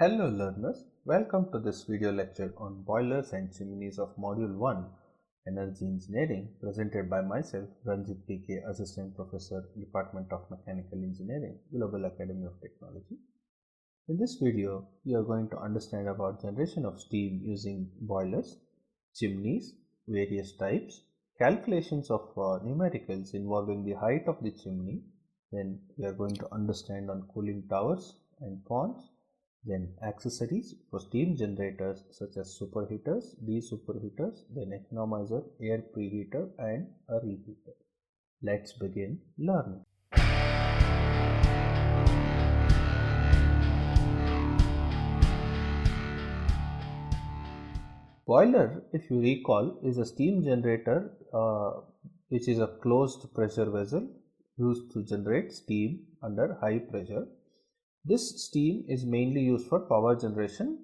Hello learners, welcome to this video lecture on boilers and chimneys of Module 1 Energy Engineering, presented by myself ranjithpk, Assistant Professor, Department of Mechanical Engineering, Global Academy of Technology. In this video, we are going to understand about generation of steam using boilers, chimneys, various types, calculations of numericals involving the height of the chimney. Then we are going to understand on cooling towers and ponds. Then accessories for steam generators such as superheaters, de-superheaters, then economizer, air preheater and a reheater. Let's begin learning. Boiler, if you recall, is a steam generator which is a closed pressure vessel used to generate steam under high pressure. This steam is mainly used for power generation,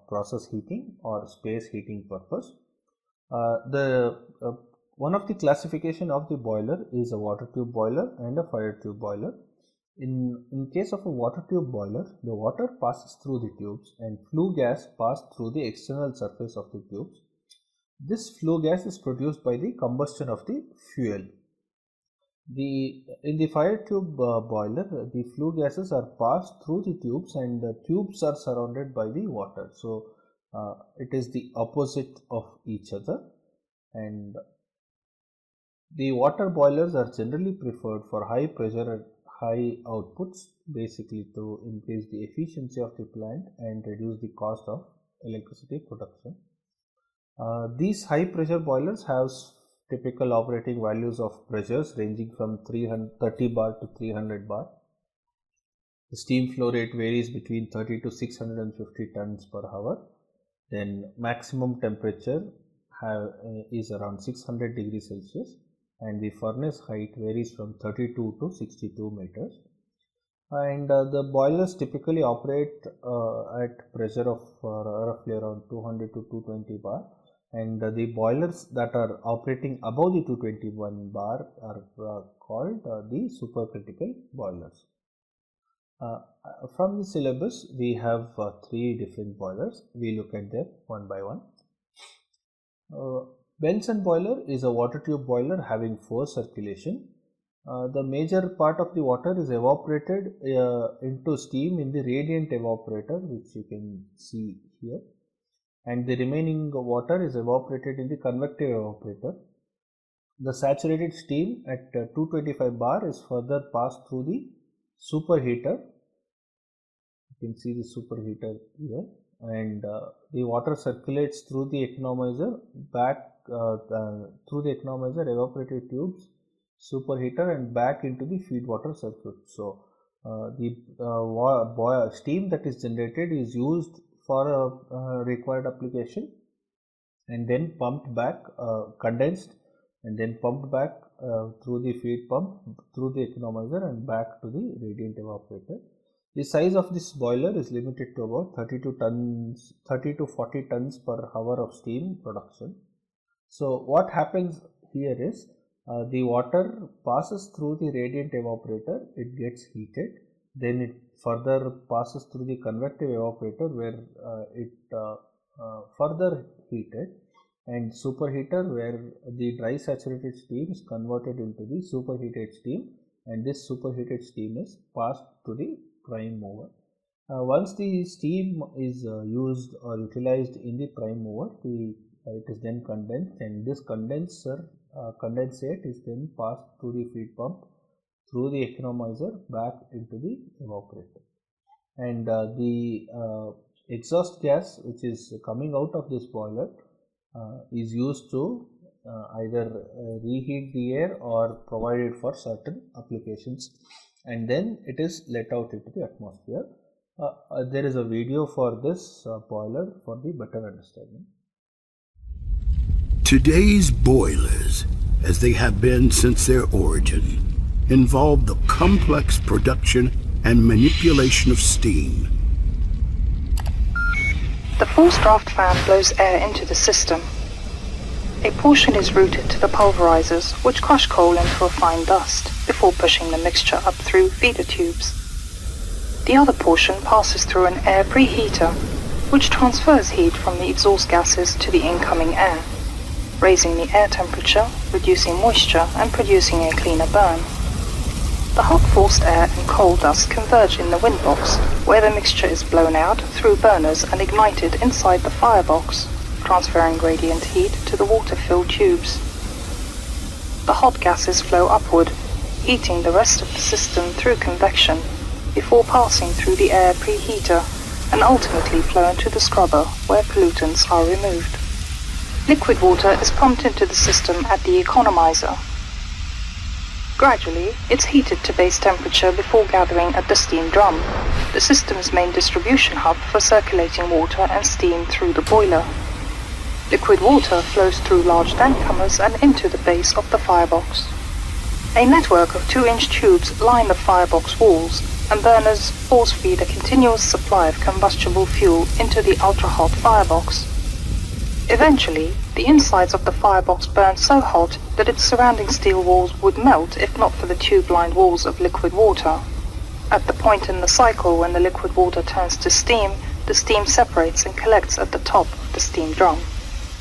process heating or space heating purpose. One of the classification of the boiler is a water tube boiler and a fire tube boiler. In case of a water tube boiler, the water passes through the tubes and flue gas passes through the external surface of the tubes. This flue gas is produced by the combustion of the fuel. In the fire tube boiler, the flue gases are passed through the tubes and the tubes are surrounded by the water. So it is the opposite of each other, and the water boilers are generally preferred for high pressure and high outputs, basically to increase the efficiency of the plant and reduce the cost of electricity production. These high pressure boilers have typical operating values of pressures ranging from 330 bar to 300 bar. The steam flow rate varies between 30 to 650 tons per hour. Then maximum temperature is around 600 degrees Celsius, and the furnace height varies from 32 to 62 meters. And the boilers typically operate at pressure of roughly around 200 to 220 bar. And the boilers that are operating above the 221 bar are called the supercritical boilers. From the syllabus, we have three different boilers. We look at them one by one. Benson boiler is a water tube boiler having forced circulation. The major part of the water is evaporated into steam in the radiant evaporator, which you can see here, and the remaining water is evaporated in the convective evaporator. The saturated steam at 225 bar is further passed through the superheater. You can see the superheater here, and the water circulates through the economizer back through the economizer, evaporated tubes, superheater and back into the feed water circuit. So the steam that is generated is used for a required application and then pumped back, condensed and then pumped back through the feed pump, through the economizer and back to the radiant evaporator. The size of this boiler is limited to about 30 to 40 tons per hour of steam production. So what happens here is the water passes through the radiant evaporator, it gets heated, then it further passes through the convective evaporator where it further heated, and superheater where the dry saturated steam is converted into the superheated steam, and this superheated steam is passed to the prime mover. Once the steam is used or utilized in the prime mover, it is then condensed, and this condensate is then passed through the feed pump, through the economizer back into the evaporator, and the exhaust gas which is coming out of this boiler is used to either reheat the air or provided for certain applications, and then it is let out into the atmosphere. There is a video for this boiler for the better understanding. Today's boilers, as they have been since their origin, involve the complex production and manipulation of steam. The forced draft fan blows air into the system. A portion is routed to the pulverizers, which crush coal into a fine dust before pushing the mixture up through feeder tubes. The other portion passes through an air preheater, which transfers heat from the exhaust gases to the incoming air, raising the air temperature, reducing moisture and producing a cleaner burn. The hot forced air and coal dust converge in the windbox, where the mixture is blown out through burners and ignited inside the firebox, transferring gradient heat to the water-filled tubes. The hot gases flow upward, heating the rest of the system through convection, before passing through the air preheater and ultimately flow into the scrubber, where pollutants are removed. Liquid water is pumped into the system at the economizer. Gradually, it's heated to base temperature before gathering at the steam drum, the system's main distribution hub for circulating water and steam through the boiler. Liquid water flows through large tank-comers and into the base of the firebox. A network of 2-inch tubes line the firebox walls, and burners force feed a continuous supply of combustible fuel into the ultra-hot firebox. Eventually, the insides of the firebox burn so hot that its surrounding steel walls would melt if not for the tube-lined walls of liquid water. At the point in the cycle when the liquid water turns to steam, the steam separates and collects at the top of the steam drum.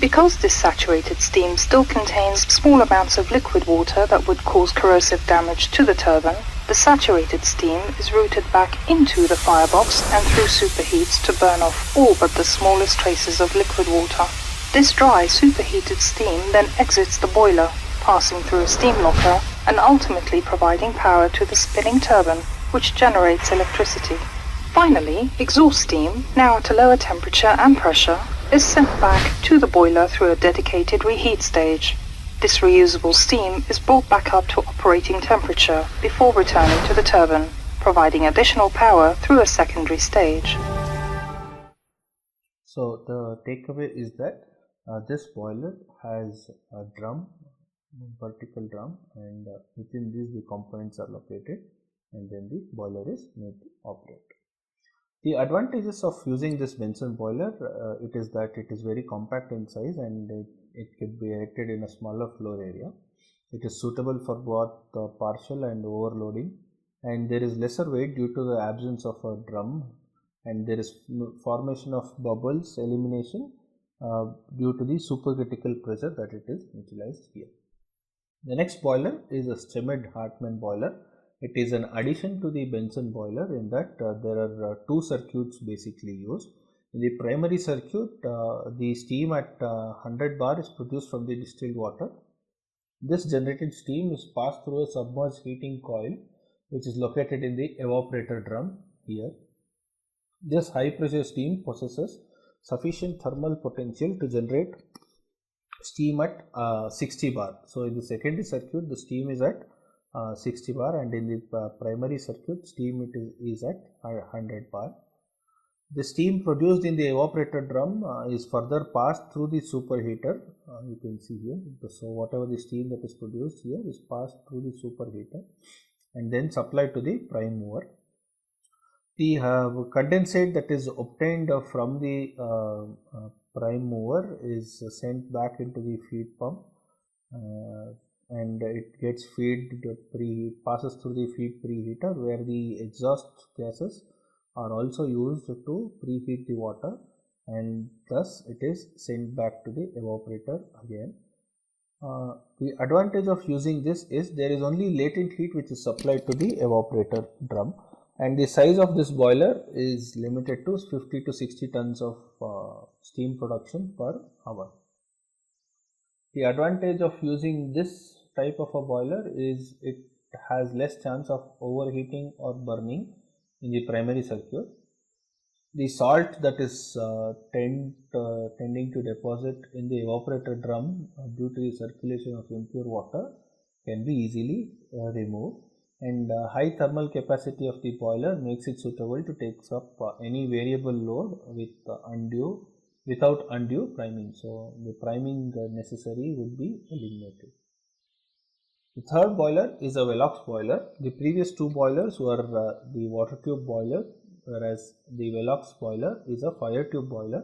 Because this saturated steam still contains small amounts of liquid water that would cause corrosive damage to the turbine, the saturated steam is routed back into the firebox and through superheats to burn off all but the smallest traces of liquid water. This dry, superheated steam then exits the boiler, passing through a steam locker and ultimately providing power to the spinning turbine, which generates electricity. Finally, exhaust steam, now at a lower temperature and pressure, is sent back to the boiler through a dedicated reheat stage. This reusable steam is brought back up to operating temperature before returning to the turbine, providing additional power through a secondary stage. So the takeaway is that this boiler has a drum, vertical drum, and within these the components are located, and then the boiler is made to operate. The advantages of using this Bunsen boiler, it is that it is very compact in size and it can be erected in a smaller floor area. It is suitable for both partial and overloading, and there is lesser weight due to the absence of a drum, and there is formation of bubbles elimination due to the supercritical pressure that it is utilized here. The next boiler is a Chimney Hartmann boiler. It is an addition to the Bunsen boiler in that there are two circuits basically used. In the primary circuit, the steam at 100 bar is produced from the distilled water. This generated steam is passed through a submerged heating coil which is located in the evaporator drum here. This high pressure steam possesses sufficient thermal potential to generate steam at 60 bar. So in the secondary circuit, the steam is at 60 bar, and in the primary circuit, steam is at 100 bar. The steam produced in the evaporator drum is further passed through the superheater. You can see here. So whatever the steam that is produced here is passed through the superheater and then supplied to the prime mover. The condensate that is obtained from the prime mover is sent back into the feed pump, and it gets passes through the feed preheater, where the exhaust gases are also used to preheat the water, and thus it is sent back to the evaporator again. The advantage of using this is there is only latent heat which is supplied to the evaporator drum, and the size of this boiler is limited to 50 to 60 tons of steam production per hour. The advantage of using this type of a boiler is it has less chance of overheating or burning in the primary circuit. The salt that is tending to deposit in the evaporator drum due to the circulation of impure water can be easily removed, and high thermal capacity of the boiler makes it suitable to take up any variable load without undue priming. So the priming necessary would be eliminated. The third boiler is a Velox boiler. The previous two boilers were the water tube boiler, whereas the Velox boiler is a fire tube boiler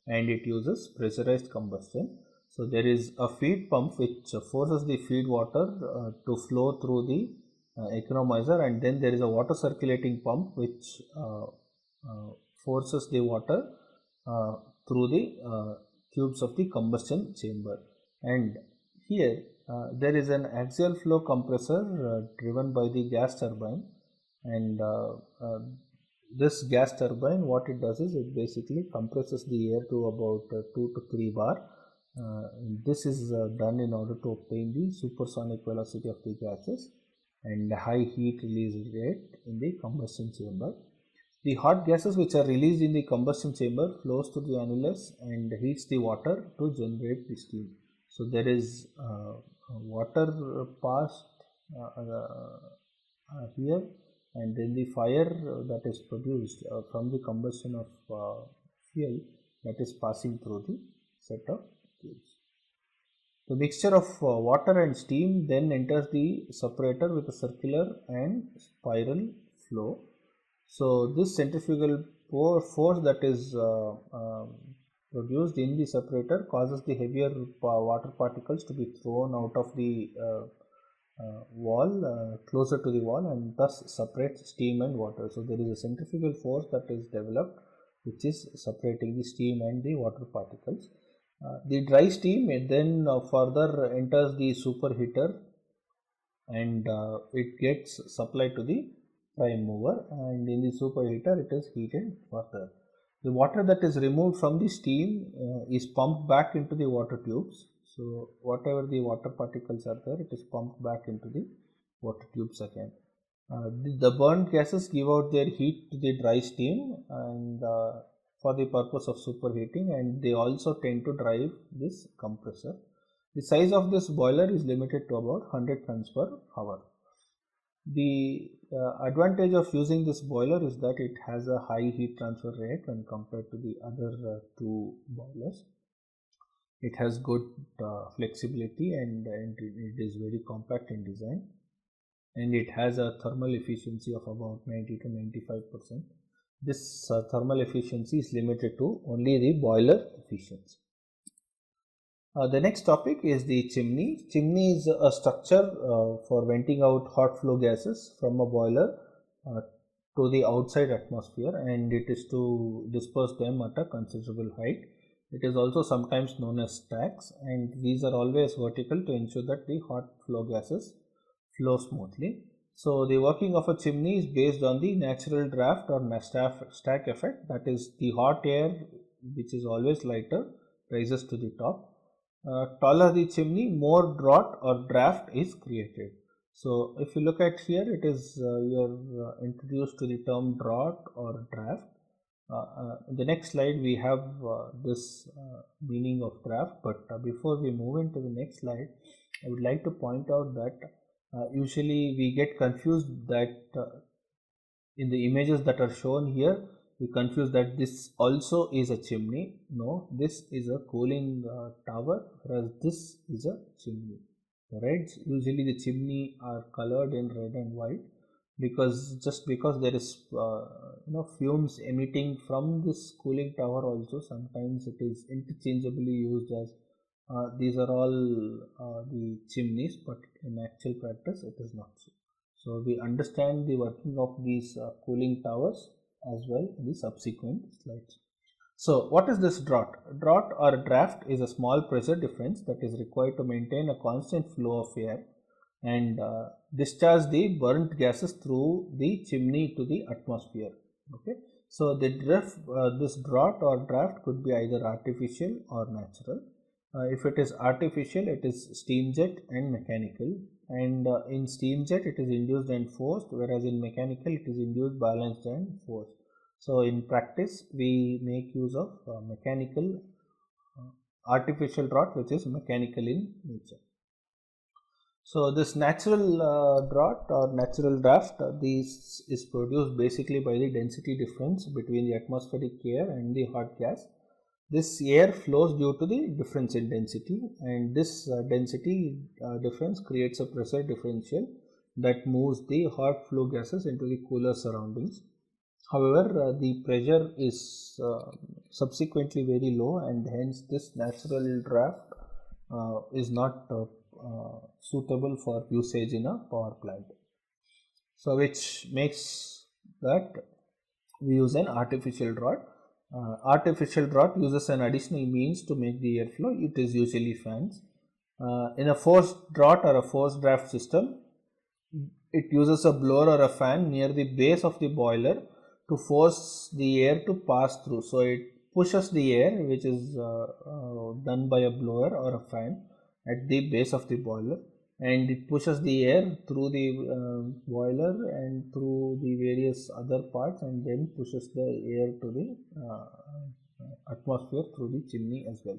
and it uses pressurized combustion. So there is a feed pump which forces the feed water to flow through the economizer, and then there is a water circulating pump which forces the water through the tubes of the combustion chamber. And here there is an axial flow compressor driven by the gas turbine, and this gas turbine, what it does is it basically compresses the air to about 2 to 3 bar. This is done in order to obtain the supersonic velocity of the gases and high heat release rate in the combustion chamber. The hot gases which are released in the combustion chamber flows to the annulus and heats the water to generate the steam. So there is water passed here, and then the fire that is produced from the combustion of fuel that is passing through the set of tubes. The mixture of water and steam then enters the separator with a circular and spiral flow. So this centrifugal force that is produced in the separator causes the heavier water particles to be thrown out of the wall closer to the wall, and thus separates steam and water. So there is a centrifugal force that is developed which is separating the steam and the water particles. The dry steam then further enters the superheater, and it gets supplied to the prime mover, and in the superheater it is heated further. The water that is removed from the steam is pumped back into the water tubes. So whatever the water particles are there, it is pumped back into the water tubes again. The burnt gases give out their heat to the dry steam, and for the purpose of superheating, and they also tend to drive this compressor. The size of this boiler is limited to about 100 tons per hour. The advantage of using this boiler is that it has a high heat transfer rate when compared to the other two boilers. It has good flexibility, and it is very compact in design, and it has a thermal efficiency of about 90 to 95%. This thermal efficiency is limited to only the boiler efficiency. The next topic is the chimney. Chimney is a structure for venting out hot flow gases from a boiler to the outside atmosphere, and it is to disperse them at a considerable height. It is also sometimes known as stacks, and these are always vertical to ensure that the hot flow gases flow smoothly. So the working of a chimney is based on the natural draft or stack effect, that is the hot air, which is always lighter, rises to the top. Taller the chimney, more draught or draft is created. So if you look at here, it is you are introduced to the term draught or draft. In the next slide we have this meaning of draft, but before we move into the next slide, I would like to point out that usually we get confused that in the images that are shown here, we confuse that this also is a chimney. No, this is a cooling tower, whereas this is a chimney. The reds, usually the chimney are colored in red and white, because there is fumes emitting from this cooling tower also. Sometimes it is interchangeably used as these are all the chimneys, but in actual practice it is not so. So we understand the working of these cooling towers as well in the subsequent slides. So what is this draught? Draught or draft is a small pressure difference that is required to maintain a constant flow of air and discharge the burnt gases through the chimney to the atmosphere. Okay, so this draught or draft could be either artificial or natural. If it is artificial, it is steam jet and mechanical, and in steam jet it is induced and forced, whereas in mechanical it is induced, balanced and forced. So in practice we make use of mechanical artificial draught, which is mechanical in nature. So this natural draught or natural draft, this is produced basically by the density difference between the atmospheric air and the hot gas. This air flows due to the difference in density, and this density difference creates a pressure differential that moves the hot flow gases into the cooler surroundings. However, the pressure is subsequently very low, and hence this natural draft is not suitable for usage in a power plant. So which makes that we use an artificial draught. Artificial draught uses an additional means to make the airflow. It is usually fans. In a forced draught or a forced draft system, it uses a blower or a fan near the base of the boiler to force the air to pass through. So it pushes the air, which is done by a blower or a fan at the base of the boiler, and it pushes the air through the boiler and through the various other parts, and then pushes the air to the atmosphere through the chimney as well.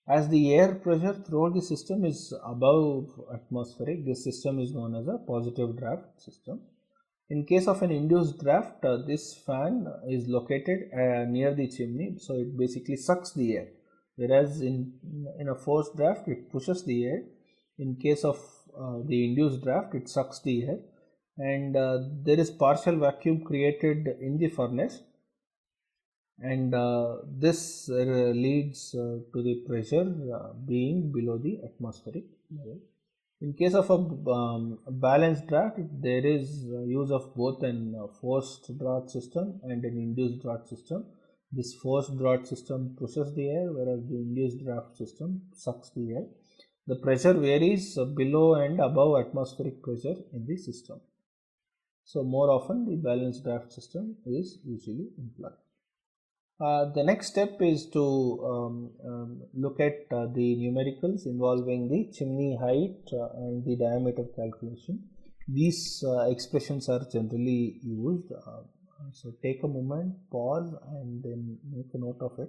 As the air pressure throughout the system is above atmospheric, this system is known as a positive draft system. In case of an induced draft, this fan is located near the chimney, so it basically sucks the air, whereas in a forced draft it pushes the air. In case of the induced draft, it sucks the air, and there is partial vacuum created in the furnace, and this leads to the pressure being below the atmospheric level. In case of a balanced draft, there is use of both an forced draught system and an induced draught system. This forced draught system pushes the air, whereas the induced draft system sucks the air. The pressure varies below and above atmospheric pressure in the system. So more often the balanced draft system is usually employed. The next step is to look at the numericals involving the chimney height and the diameter calculation. These expressions are generally used. So take a moment, pause, and then make a note of it.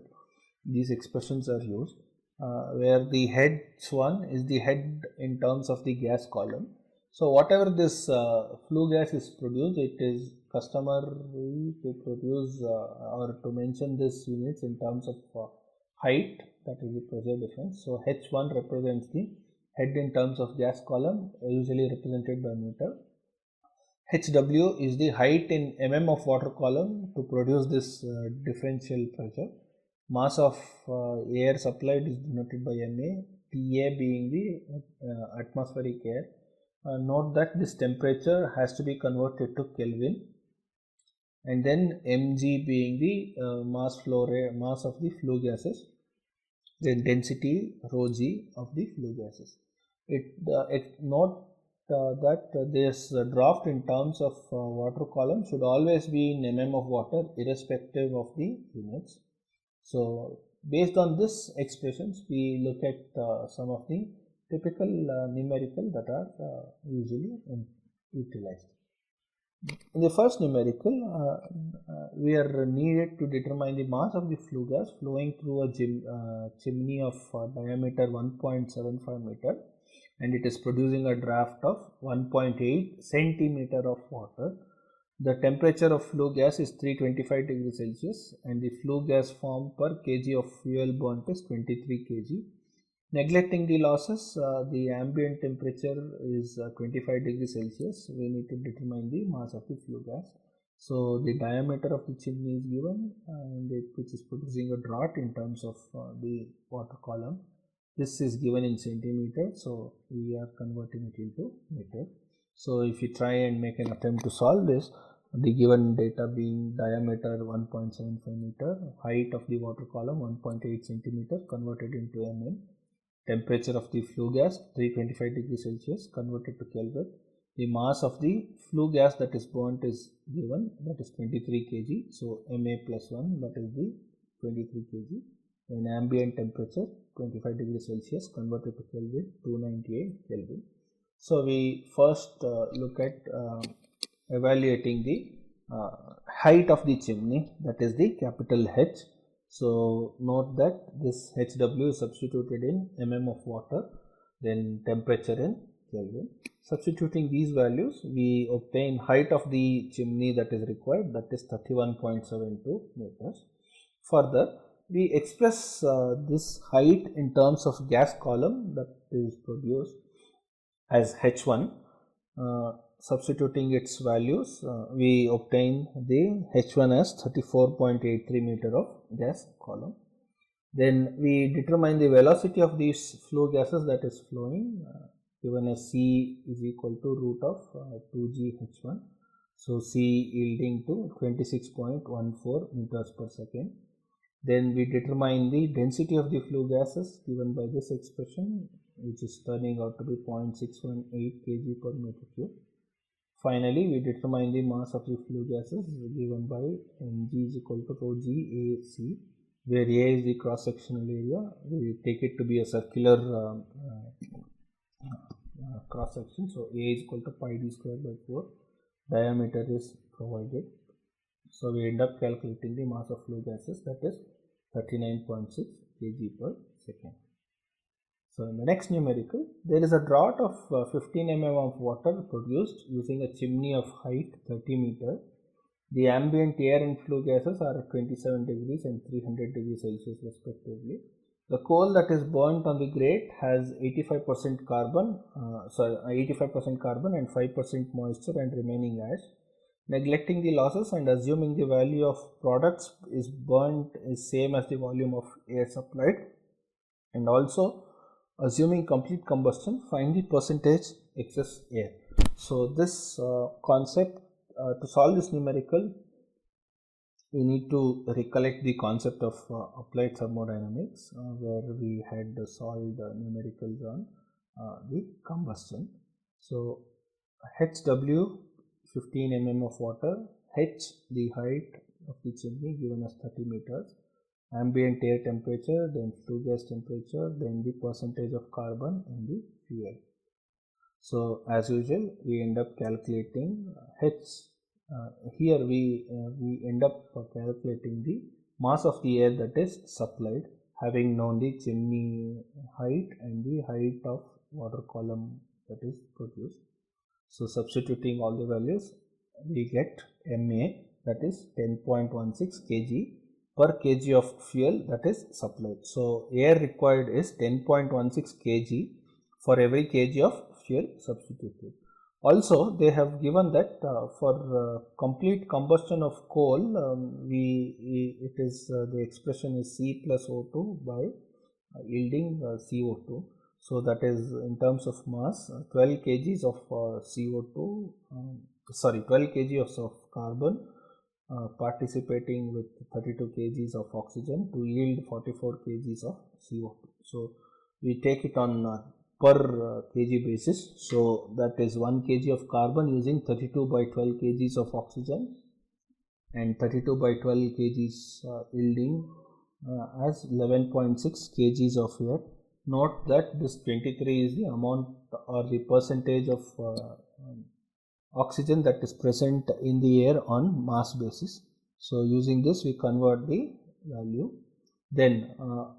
These expressions are used where the H1 is the head in terms of the gas column. So whatever this flue gas is produced, it is customary to produce or to mention this units in terms of height, that is the pressure difference. So H1 represents the head in terms of gas column, usually represented by meter. HW is the height in mm of water column to produce this differential pressure. Mass of air supplied is denoted by MA, TA being the atmospheric air. Note that this temperature has to be converted to Kelvin, and then mg being the mass of the flue gases, then density rho g of the flue gases. Note that this draft in terms of water column should always be in mm of water irrespective of the units. So based on this expressions, we look at some of the typical numerical that are usually utilized. In the first numerical, we are needed to determine the mass of the flue gas flowing through a chimney of diameter 1.75 meter, and it is producing a draft of 1.8 centimeter of water. The temperature of flue gas is 325 degrees Celsius, and the flue gas form per kg of fuel burnt is 23 kg. Neglecting the losses, the ambient temperature is 25 degrees Celsius. We need to determine the mass of the flue gas. So the diameter of the chimney is given, and which is producing a draught in terms of the water column. This is given in centimeters, so we are converting it into meter. So if you try and make an attempt to solve this, the given data being diameter 1.75 meter, height of the water column 1.8 centimeter converted into mm, temperature of the flue gas 325 degrees Celsius converted to Kelvin, the mass of the flue gas that is burnt is given, that is 23 kg, so Ma plus 1, that is the 23 kg, and ambient temperature 25 degrees Celsius converted to Kelvin 298 Kelvin. So we first look at evaluating the height of the chimney, that is the capital H. So note that this HW is substituted in mm of water, then temperature in Kelvin. Substituting these values, we obtain height of the chimney that is required, that is 31.72 meters. Further, we express this height in terms of gas column that is produced as H1. Substituting its values, we obtain the H1 as 34.83 meter of gas column. Then we determine the velocity of these flue gases that is flowing, given as C is equal to root of 2g H1. So C yielding to 26.14 meters per second. Then we determine the density of the flue gases given by this expression, which is turning out to be 0.618 kg per meter cube. Finally, we determine the mass of the flue gases given by mg is equal to rho g AC, where A is the cross-sectional area. We take it to be a circular cross-section. So A is equal to pi d square by 4. Diameter is provided. So we end up calculating the mass of flue gases, that is 39.6 kg per second. So in the next numerical, there is a draught of 15 mm of water produced using a chimney of height 30 meters. The ambient air and flue gases are at 27 degrees and 300 degrees Celsius respectively. The coal that is burnt on the grate has 85% carbon, 85% carbon and 5% moisture and remaining ash. Neglecting the losses and assuming the value of products is burnt is same as the volume of air supplied, and also assuming complete combustion, find the percentage excess air. So this concept, to solve this numerical, we need to recollect the concept of applied thermodynamics, where we had solved numericals on the combustion. So HW 15 mm of water, H the height of the chimney given as 30 meters, ambient air temperature, then flue gas temperature, then the percentage of carbon in the fuel. So as usual, we end up calculating H. Here we end up calculating the mass of the air that is supplied, having known the chimney height and the height of water column that is produced. So substituting all the values, we get MA, that is 10.16 kg per kg of fuel that is supplied. So air required is 10.16 kg for every kg of fuel substituted. Also, they have given that for complete combustion of coal, the expression is C plus O2 by yielding CO2. So that is in terms of mass, 12 kgs of CO2, 12 kg of carbon participating with 32 kgs of oxygen to yield 44 kgs of CO2. So we take it on per kg basis. So that is 1 kg of carbon using 32 by 12 kgs of oxygen and 32 by 12 kgs yielding as 11.6 kgs of air. Note that this 23 is the amount or the percentage of oxygen that is present in the air on mass basis. So using this we convert the value. Then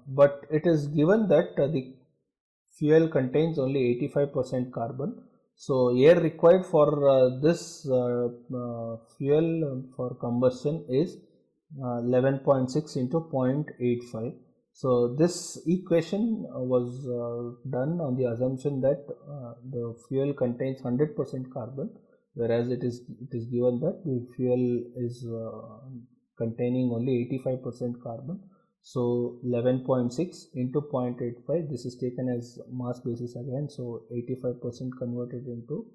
but it is given that the fuel contains only 85% carbon. So air required for this fuel for combustion is 11.6 into 0.85. So this equation was done on the assumption that the fuel contains 100% carbon, whereas it is given that the fuel is containing only 85% carbon. So 11.6 into 0.85, this is taken as mass basis again, so 85% converted into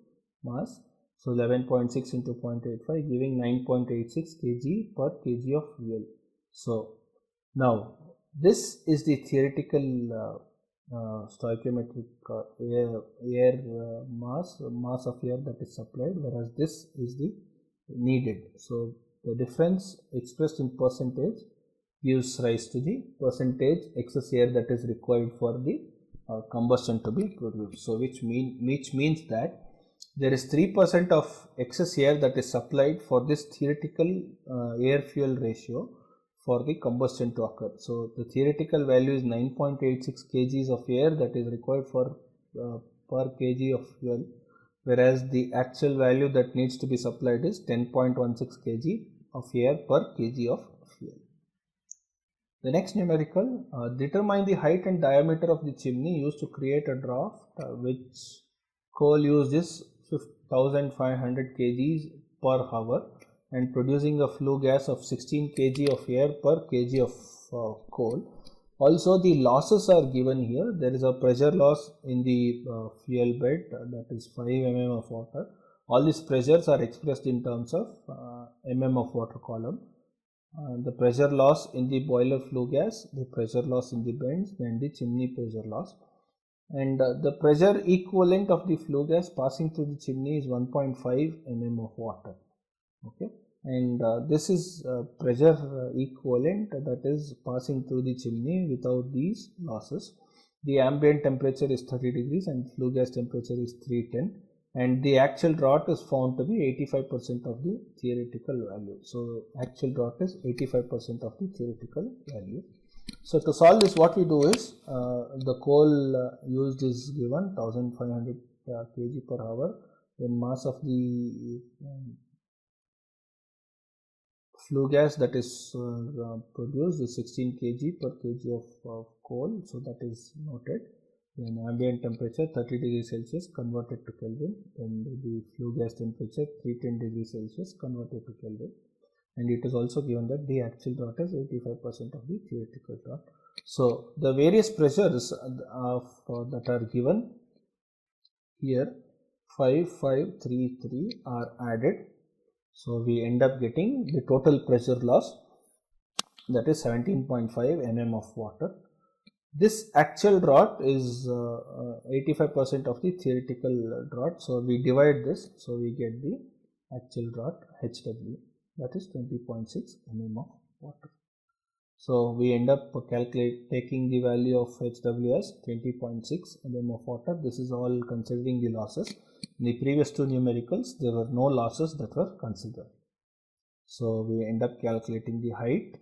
mass. So 11.6 into 0.85 giving 9.86 kg per kg of fuel. So now this is the theoretical stoichiometric air mass of air that is supplied, whereas this is the needed. So the difference expressed in percentage gives rise to the percentage excess air that is required for the combustion to be produced. So which means that there is 3% of excess air that is supplied for this theoretical air fuel ratio for the combustion to occur. So the theoretical value is 9.86 kgs of air that is required for per kg of fuel, whereas the actual value that needs to be supplied is 10.16 kg of air per kg of fuel. The next numerical, determine the height and diameter of the chimney used to create a draft, which coal used is 1500 kgs per hour and producing a flue gas of 16 kg of air per kg of coal. Also the losses are given here. There is a pressure loss in the fuel bed, that is 5 mm of water. all these pressures are expressed in terms of mm of water column. The pressure loss in the boiler flue gas, the pressure loss in the vents, then the chimney pressure loss. And the pressure equivalent of the flue gas passing through the chimney is 1.5 mm of water. Okay, and this is pressure equivalent that is passing through the chimney without these losses. The ambient temperature is 30 degrees and flue gas temperature is 310, and the actual draught is found to be 85% of the theoretical value. So actual draught is 85% of the theoretical value. So to solve this, what we do is the coal used is given 1500 kg per hour. Then mass of the flue gas that is produced is 16 kg per kg of coal. So that is noted. Then ambient temperature 30 degrees Celsius converted to Kelvin. Then the flue gas temperature 310 degrees Celsius converted to Kelvin. And it is also given that the actual draught is 85% of the theoretical draught. So the various pressures that are given here 5, 5, 3, 3 are added. So we end up getting the total pressure loss, that is 17.5 mm of water. This actual draught is 85% of the theoretical draught. So we divide this, so we get the actual draught HW, that is 20.6 mm of water. So we end up taking the value of HW as 20.6 mm of water. This is all considering the losses. In the previous two numericals, there were no losses that were considered. So we end up calculating the height,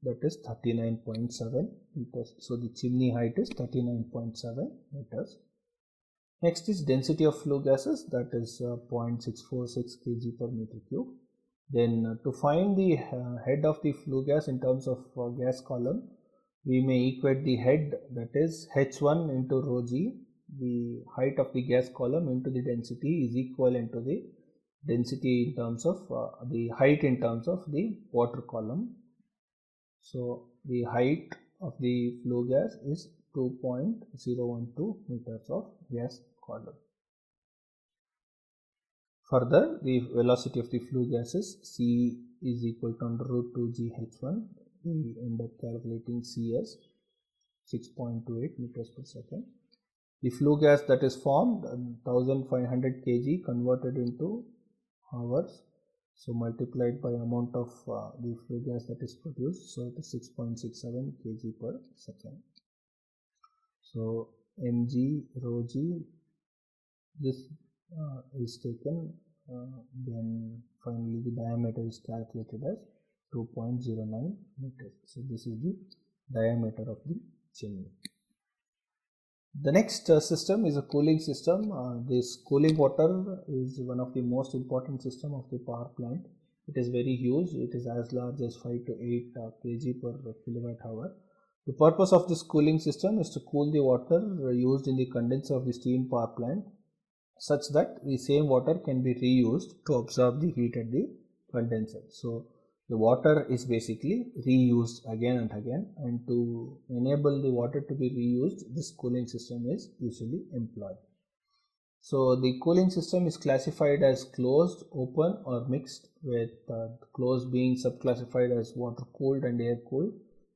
that is 39.7 meters. So the chimney height is 39.7 meters. Next is density of flue gases, that is 0.646 kg per meter cube. Then to find the head of the flue gas in terms of gas column, we may equate the head, that is H1 into rho g. The height of the gas column into the density is equivalent to the density in terms of the height in terms of the water column. So the height of the flue gas is 2.012 meters of gas column. Further, the velocity of the flue gases C is equal to under root 2 GH1. We end up calculating C as 6.28 meters per second. The flue gas that is formed 1500 kg converted into hours. So multiplied by amount of the flue gas that is produced. So it is 6.67 kg per second. So mg rho g, this is taken, then finally the diameter is calculated as 2.09 meters. So this is the diameter of the chimney. The next system is a cooling system. This cooling water is one of the most important system of the power plant. It is very huge. It is as large as 5 to 8 kg per kilowatt hour. The purpose of this cooling system is to cool the water used in the condenser of the steam power plant, such that the same water can be reused to absorb the heat at the condenser. So the water is basically reused again and again, and to enable the water to be reused, this cooling system is usually employed. So the cooling system is classified as closed, open or mixed, with closed being subclassified as water cooled and air cooled,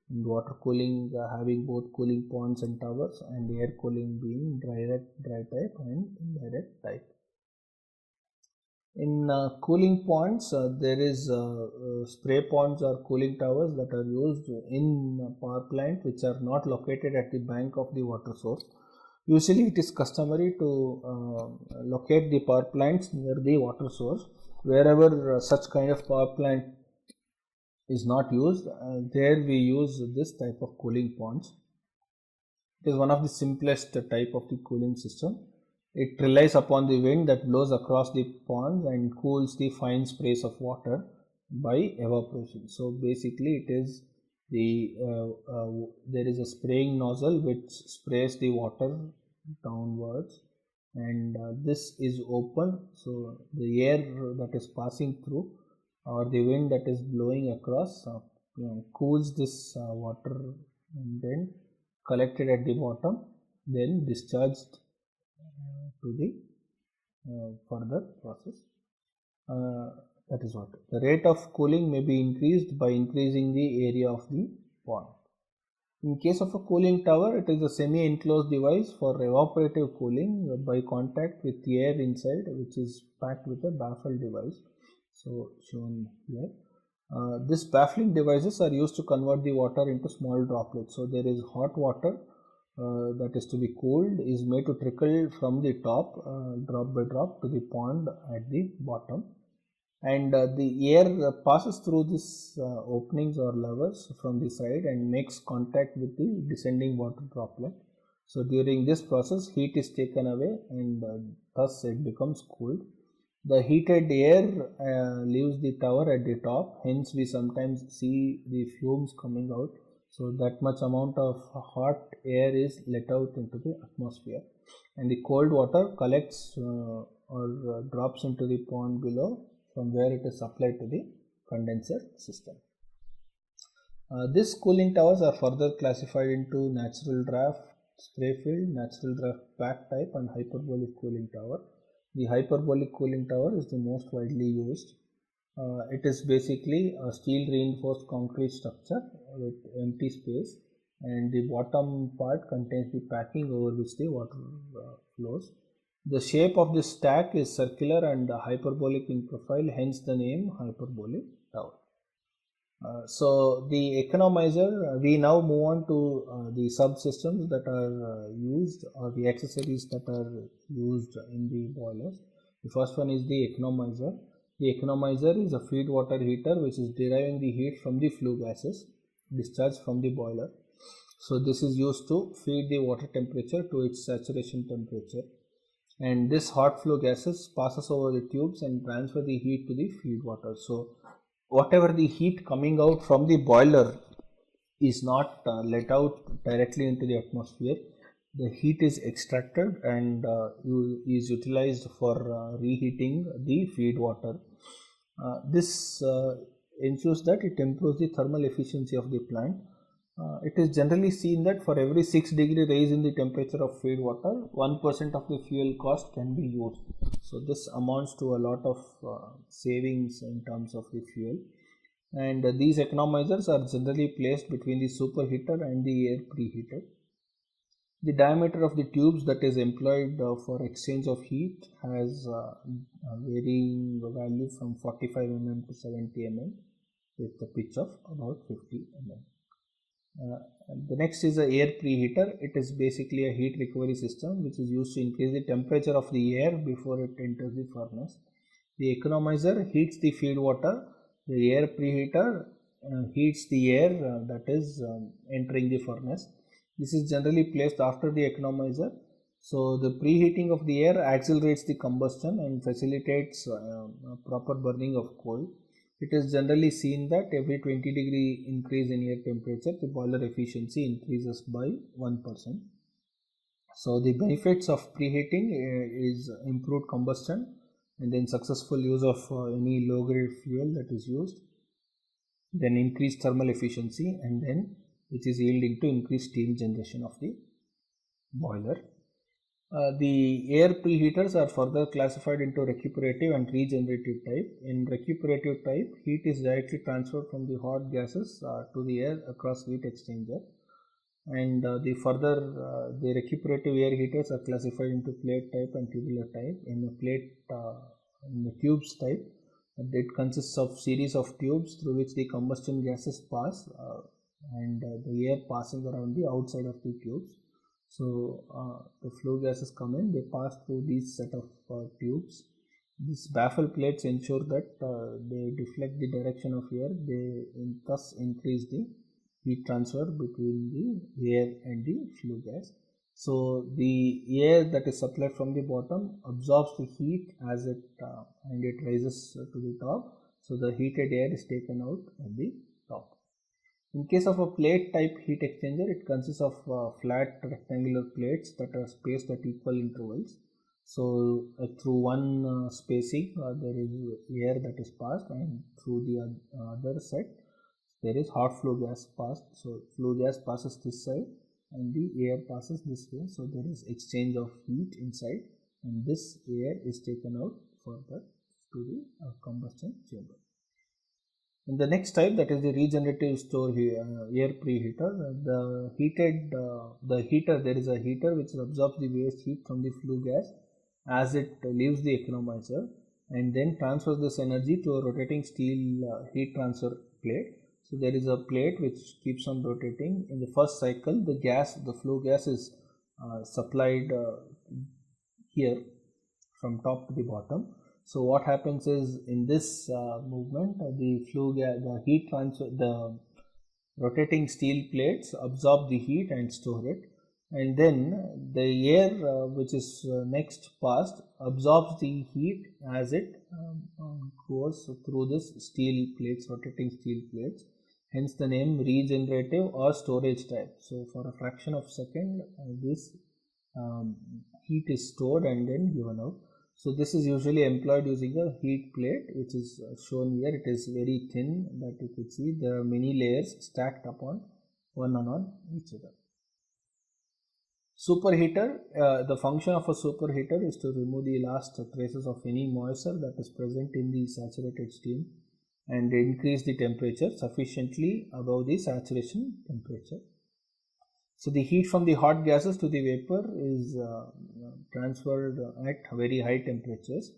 and water cooling having both cooling ponds and towers, and air cooling being dry type and indirect type. In cooling ponds, there is spray ponds or cooling towers that are used in power plant which are not located at the bank of the water source. Usually it is customary to locate the power plants near the water source. Wherever such kind of power plant is not used, there we use this type of cooling ponds. It is one of the simplest type of the cooling system. It relies upon the wind that blows across the pond and cools the fine sprays of water by evaporation. So basically it is there is a spraying nozzle which sprays the water downwards, and this is open, so the air that is passing through or the wind that is blowing across cools this water and then collected at the bottom, then discharged to the further process. That is what the rate of cooling may be increased by increasing the area of the pond. In case of a cooling tower, it is a semi-enclosed device for evaporative cooling by contact with air inside, which is packed with a baffle device. So shown here. These baffling devices are used to convert the water into small droplets. So there is hot water that is to be cooled is made to trickle from the top drop by drop to the pond at the bottom, and the air passes through these openings or levers from the side and makes contact with the descending water droplet. So during this process, heat is taken away and thus it becomes cooled. The heated air leaves the tower at the top, hence we sometimes see the fumes coming out. So that much amount of hot air is let out into the atmosphere, and the cold water collects or drops into the pond below, from where it is supplied to the condenser system. These cooling towers are further classified into natural draft spray filled, natural draft pack type, and hyperbolic cooling tower. The hyperbolic cooling tower is the most widely used. It is basically a steel reinforced concrete structure with empty space, and the bottom part contains the packing over which the water flows. The shape of this stack is circular and hyperbolic in profile, hence the name hyperbolic tower. So the economizer, we now move on to the subsystems that are used, or the accessories that are used in the boilers. The first one is the economizer. The economizer is a feed water heater which is deriving the heat from the flue gases discharged from the boiler. So this is used to feed the water temperature to its saturation temperature, and this hot flue gases passes over the tubes and transfer the heat to the feed water. So whatever the heat coming out from the boiler is not let out directly into the atmosphere. The heat is extracted and is utilized for reheating the feed water. This ensures that it improves the thermal efficiency of the plant. It is generally seen that for every 6-degree rise in the temperature of feed water, 1% of the fuel cost can be used. So this amounts to a lot of savings in terms of the fuel. And these economizers are generally placed between the superheater and the air preheater. The diameter of the tubes that is employed for exchange of heat has a varying value from 45 mm to 70 mm with a pitch of about 50 mm. The next is the air preheater. It is basically a heat recovery system which is used to increase the temperature of the air before it enters the furnace. The economizer heats the feed water. The air preheater heats the air that is entering the furnace. This is generally placed after the economizer. So the preheating of the air accelerates the combustion and facilitates proper burning of coal. It is generally seen that every 20-degree increase in air temperature, the boiler efficiency increases by 1%. So the benefits of preheating is improved combustion, and then successful use of any low-grade fuel that is used, then increased thermal efficiency, and then which is yielding to increased steam generation of the boiler. The air preheaters are further classified into recuperative and regenerative type. In recuperative type, heat is directly transferred from the hot gases to the air across heat exchanger, and the recuperative air heaters are classified into plate type and tubular type. In the tubes type, it consists of series of tubes through which the combustion gases pass, and the air passing around the outside of the tubes. So the flue gases come in, they pass through these set of tubes. These baffle plates ensure that they deflect the direction of air, they thus increase the heat transfer between the air and the flue gas. So the air that is supplied from the bottom absorbs the heat as it and it rises to the top. So the heated air is taken out at the top. In case of a plate type heat exchanger, it consists of flat rectangular plates that are spaced at equal intervals. So through one spacing there is air that is passed, and through the other set there is hot flue gas passed. So flue gas passes this side and the air passes this way. So there is exchange of heat inside, and this air is taken out further to the combustion chamber. And the next type, that is the regenerative store air preheater. There is a heater which absorbs the waste heat from the flue gas as it leaves the economizer, and then transfers this energy to a rotating steel heat transfer plate. So there is a plate which keeps on rotating. In the first cycle, the flue gas is supplied here from top to the bottom. So what happens is, in this movement, the flue gas, the heat transfer, the rotating steel plates absorb the heat and store it, and then the air which is next passed absorbs the heat as it goes through this steel plates, rotating steel plates. Hence the name regenerative or storage type. So for a fraction of a second, this heat is stored and then given out. So this is usually employed using a heat plate, which is shown here. It is very thin, that you could see. There are many layers stacked upon one on each other. Superheater. The function of a superheater is to remove the last traces of any moisture that is present in the saturated steam and increase the temperature sufficiently above the saturation temperature. So the heat from the hot gases to the vapor is transferred at very high temperatures.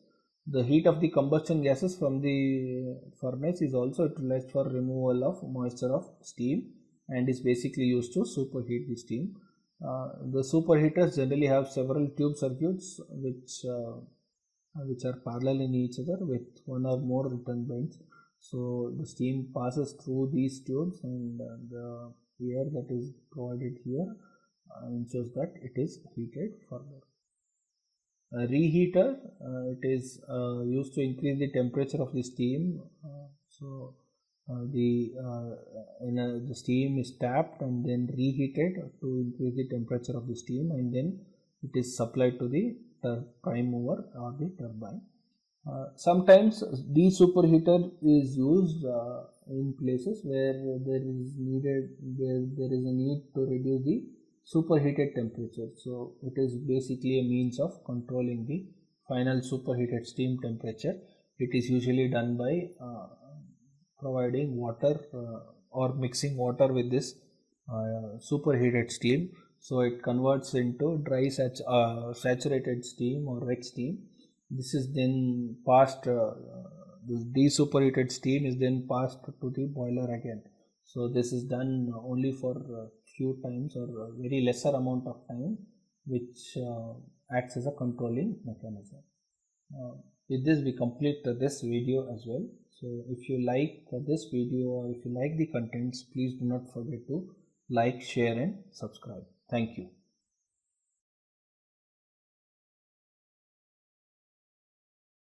The heat of the combustion gases from the furnace is also utilized for removal of moisture of steam and is basically used to superheat the steam. The superheaters generally have several tube circuits which are parallel in each other with one or more turbines. So the steam passes through these tubes, and the air that is provided here ensures that it is heated further. A reheater, it is used to increase the temperature of the steam. The steam is tapped and then reheated to increase the temperature of the steam, and then it is supplied to the prime mover or the turbine. Sometimes the superheater is used in places where there is a need to reduce the superheated temperature. So it is basically a means of controlling the final superheated steam temperature. It is usually done by providing water or mixing water with this superheated steam. So it converts into dry saturated steam or wet steam. This is then passed, this desuperheated steam is then passed to the boiler again. So this is done only for a few times or a very lesser amount of time, which acts as a controlling mechanism. With this we complete this video as well. So if you like this video or if you like the contents, please do not forget to like, share and subscribe. Thank you.